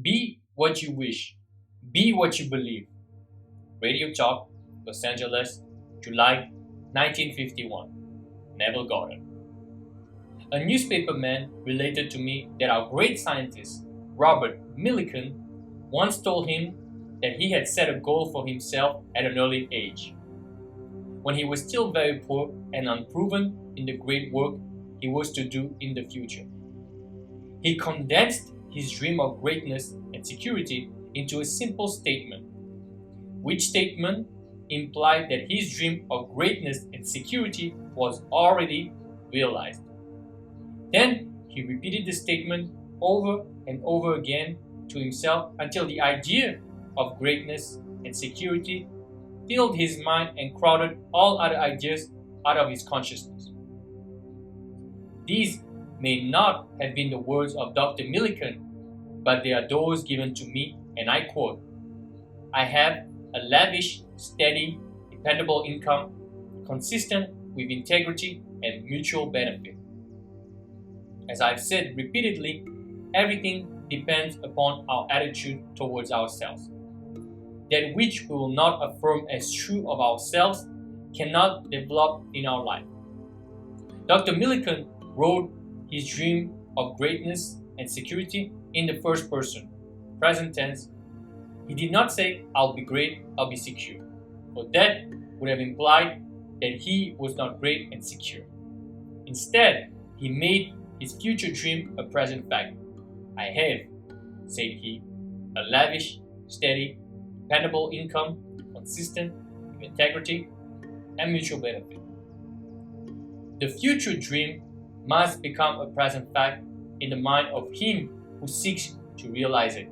Be what you wish. Be what you believe. Radio Talk, Los Angeles, July 1951. Neville Goddard. A newspaperman related to me that our great scientist, Robert Millikan, once told him that he had set a goal for himself at an early age. When he was still very poor and unproven in the great work he was to do in the future. He condensed his dream of greatness and security into a simple statement, which statement implied that his dream of greatness and security was already realized. Then he repeated the statement over and over again to himself until the idea of greatness and security filled his mind and crowded all other ideas out of his consciousness. These may not have been the words of Dr. Millikan, but they are those given to me, and I quote, "I have a lavish, steady, dependable income, consistent with integrity and mutual benefit." As I've said repeatedly, everything depends upon our attitude towards ourselves. That which we will not affirm as true of ourselves cannot develop in our life. Dr. Millikan wrote his dream of greatness and security in the first person, present tense. He did not say, "I'll be great, I'll be secure," for that would have implied that he was not great and secure. Instead, he made his future dream a present fact. "I have," said he, "a lavish, steady, dependable income, consistent with integrity and mutual benefit." The future dream must become a present fact in the mind of him who seeks to realize it.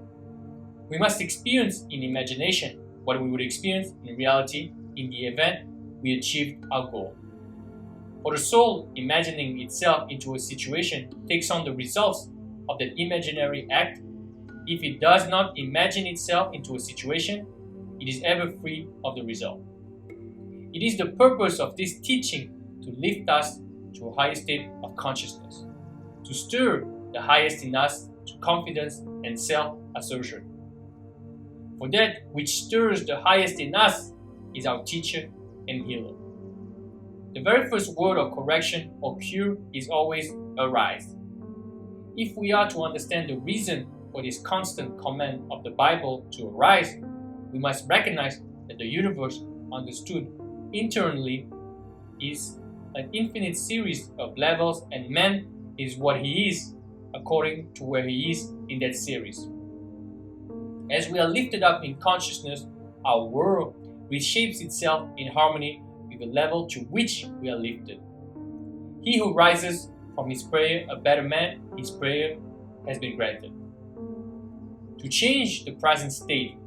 We must experience in imagination what we would experience in reality in the event we achieved our goal. For the soul imagining itself into a situation takes on the results of that imaginary act. If it does not imagine itself into a situation, it is ever free of the result. It is the purpose of this teaching to lift us to a higher state of consciousness, to stir the highest in us to confidence and self-assertion. For that which stirs the highest in us is our teacher and healer. The very first word of correction or cure is always arise. If we are to understand the reason for this constant command of the Bible to arise, we must recognize that the universe, understood internally, is an infinite series of levels, and man is what he is according to where he is in that series. As we are lifted up in consciousness, our world reshapes itself in harmony with the level to which we are lifted. He who rises from his prayer a better man, his prayer has been granted. To change the present state,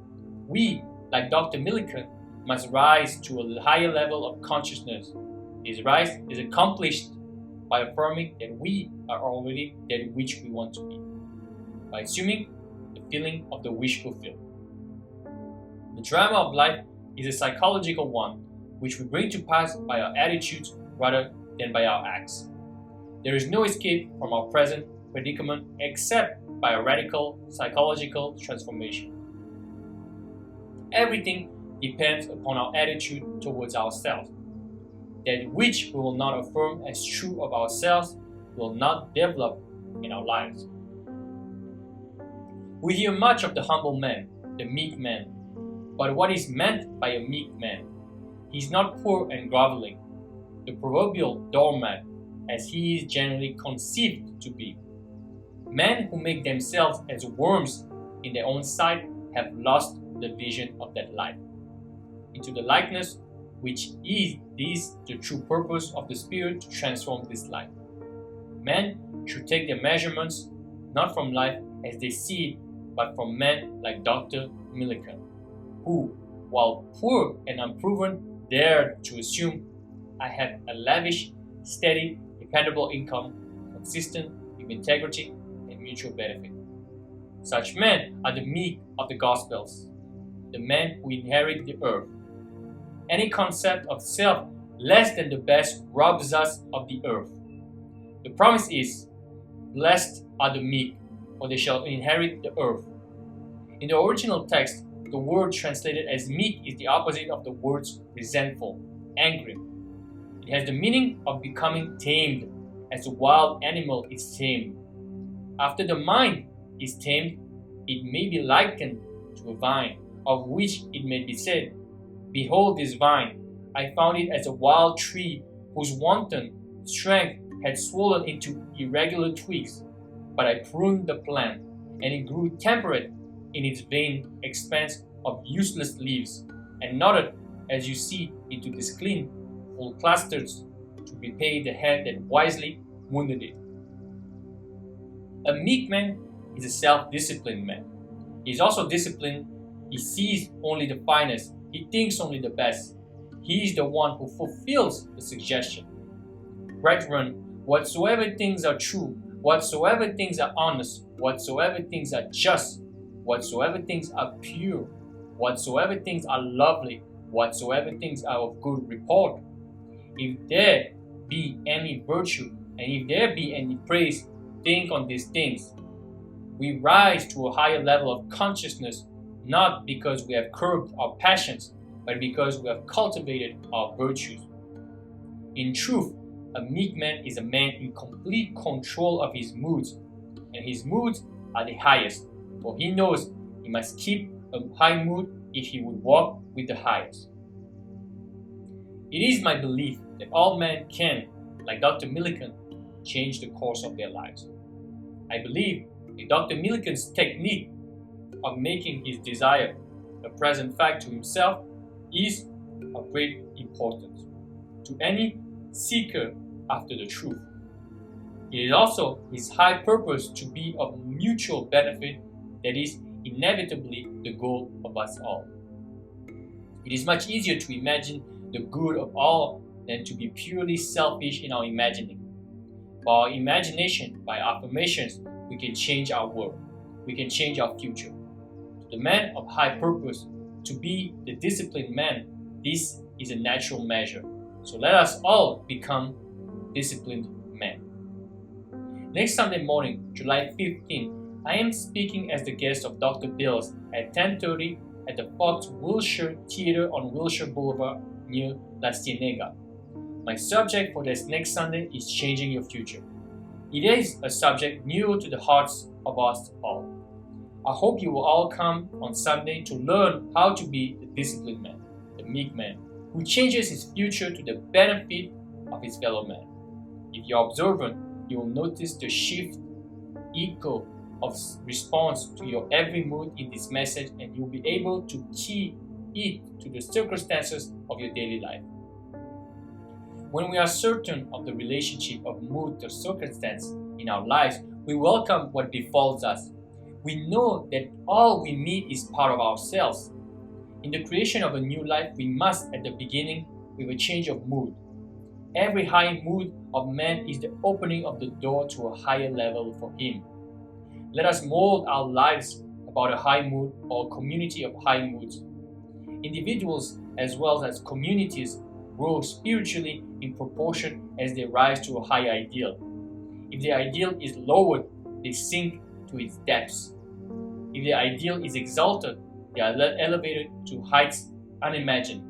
we, like Dr. Millikan, must rise to a higher level of consciousness. This rise is accomplished by affirming that we are already that which we want to be, by assuming the feeling of the wish fulfilled. The drama of life is a psychological one, which we bring to pass by our attitudes rather than by our acts. There is no escape from our present predicament except by a radical psychological transformation. Everything depends upon our attitude towards ourselves. That which we will not affirm as true of ourselves will not develop in our lives. We hear much of the humble man, the meek man, but what is meant by a meek man? He is not poor and groveling, the proverbial doormat, as he is generally conceived to be. Men who make themselves as worms in their own sight have lost the vision of that life. Into the likeness which is the true purpose of the Spirit to transform this life. Men should take their measurements not from life as they see it, but from men like Dr. Millikan, who, while poor and unproven, dared to assume, "I have a lavish, steady, dependable income, consistent with integrity and mutual benefit." Such men are the meek of the Gospels, the men who inherit the earth. Any concept of self less than the best robs us of the earth. The promise is, "Blessed are the meek, for they shall inherit the earth." In the original text, the word translated as meek is the opposite of the words resentful, angry. It has the meaning of becoming tamed, as a wild animal is tamed. After the mind is tamed, it may be likened to a vine, of which it may be said, "Behold this vine, I found it as a wild tree whose wanton strength had swollen into irregular twigs, but I pruned the plant, and it grew temperate in its vain expanse of useless leaves, and nodded, as you see, into this clean, full clusters, to repay the hand that wisely wounded it." A meek man is a self-disciplined man. He is also disciplined. He sees only the finest. He thinks only the best. He is the one who fulfills the suggestion. Brethren, whatsoever things are true, whatsoever things are honest, whatsoever things are just, whatsoever things are pure, whatsoever things are lovely, whatsoever things are of good report, if there be any virtue, and if there be any praise, think on these things. We rise to a higher level of consciousness, not because we have curbed our passions, but because we have cultivated our virtues. In truth, a meek man is a man in complete control of his moods, and his moods are the highest, for he knows he must keep a high mood if he would walk with the highest. It is my belief that all men can, like Dr. Millikan, change the course of their lives. I believe that Dr. Millikan's technique of making his desire a present fact to himself is of great importance to any seeker after the truth. It is also his high purpose to be of mutual benefit that is inevitably the goal of us all. It is much easier to imagine the good of all than to be purely selfish in our imagining. By our imagination, by affirmations, we can change our world. We can change our future. To the man of high purpose, to be the disciplined man, this is a natural measure. So let us all become disciplined men. Next Sunday morning, July 15, I am speaking as the guest of Dr. Bills at 10:30 at the Fox Wilshire Theater on Wilshire Boulevard near La Cienega. My subject for this next Sunday is changing your future. It is a subject new to the hearts of us all. I hope you will all come on Sunday to learn how to be the disciplined man, the meek man, who changes his future to the benefit of his fellow man. If you're observant, you will notice the shift, echo of response to your every mood in this message, and you'll be able to key it to the circumstances of your daily life. When we are certain of the relationship of mood to circumstance in our lives, we welcome what befalls us. We know that all we need is part of ourselves. In the creation of a new life, we must, at the beginning, with a change of mood. Every high mood of man is the opening of the door to a higher level for him. Let us mold our lives about a high mood or a community of high moods. Individuals as well as communities grow spiritually in proportion as they rise to a higher ideal. If the ideal is lowered, they sink to its depths. If the ideal is exalted, they are elevated to heights unimagined.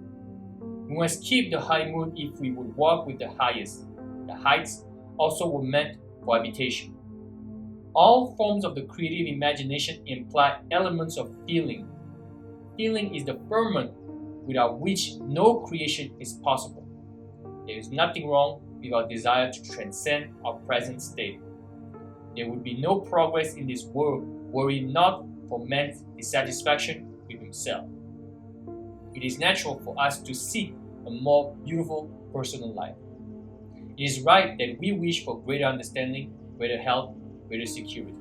We must keep the high mood if we would walk with the highest. The heights also were meant for habitation. All forms of the creative imagination imply elements of feeling. Feeling is the ferment without which no creation is possible. There is nothing wrong with our desire to transcend our present state. There would be no progress in this world were it not for man's dissatisfaction with himself. It is natural for us to seek a more beautiful personal life. It is right that we wish for greater understanding, greater health, greater security.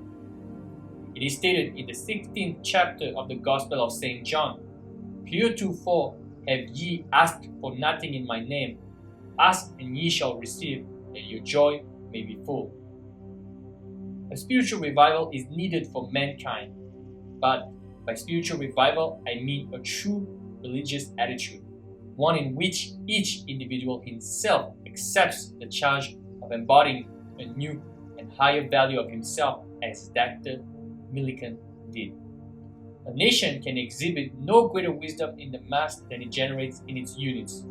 It is stated in the 16th chapter of the Gospel of St. John, "Heretofore have ye asked for nothing in my name. Ask and ye shall receive, that your joy may be full." A spiritual revival is needed for mankind, but by spiritual revival I mean a true religious attitude, one in which each individual himself accepts the charge of embodying a new and higher value of himself as Dr. Millikan did. A nation can exhibit no greater wisdom in the mass than it generates in its units.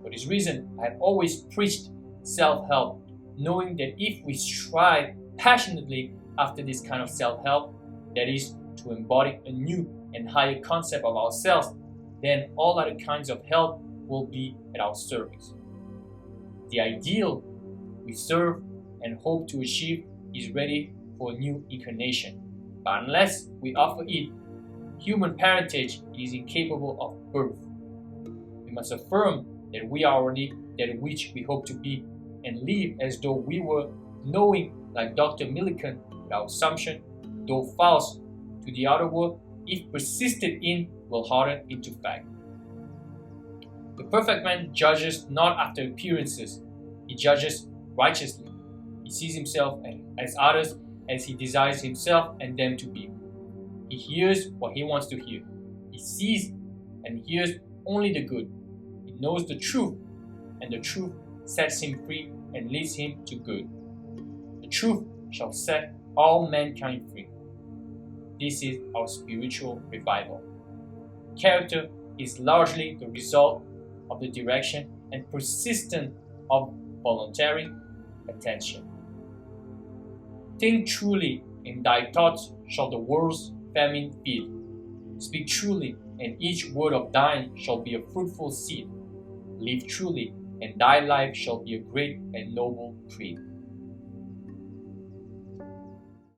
For this reason, I have always preached self-help, knowing that if we strive passionately after this kind of self-help, that is, to embody a new and higher concept of ourselves, then all other kinds of help will be at our service. The ideal we serve and hope to achieve is ready for a new incarnation, but unless we offer it human parentage, it is incapable of birth. We must affirm that we are already that which we hope to be, and live as though we were, knowing, like Dr. Millikan, that our assumption, though false to the outer world, if persisted in, will harden into fact. The perfect man judges not after appearances, he judges righteously. He sees himself as others as he desires himself and them to be. He hears what he wants to hear. He sees and hears only the good. He knows the truth, and the truth sets him free and leads him to good. The truth shall set all mankind free. This is our spiritual revival. Character is largely the result of the direction and persistence of voluntary attention. Think truly, in thy thoughts shall the world's famine feed. Speak truly, and each word of thine shall be a fruitful seed. Live truly, and thy life shall be a great and noble creed.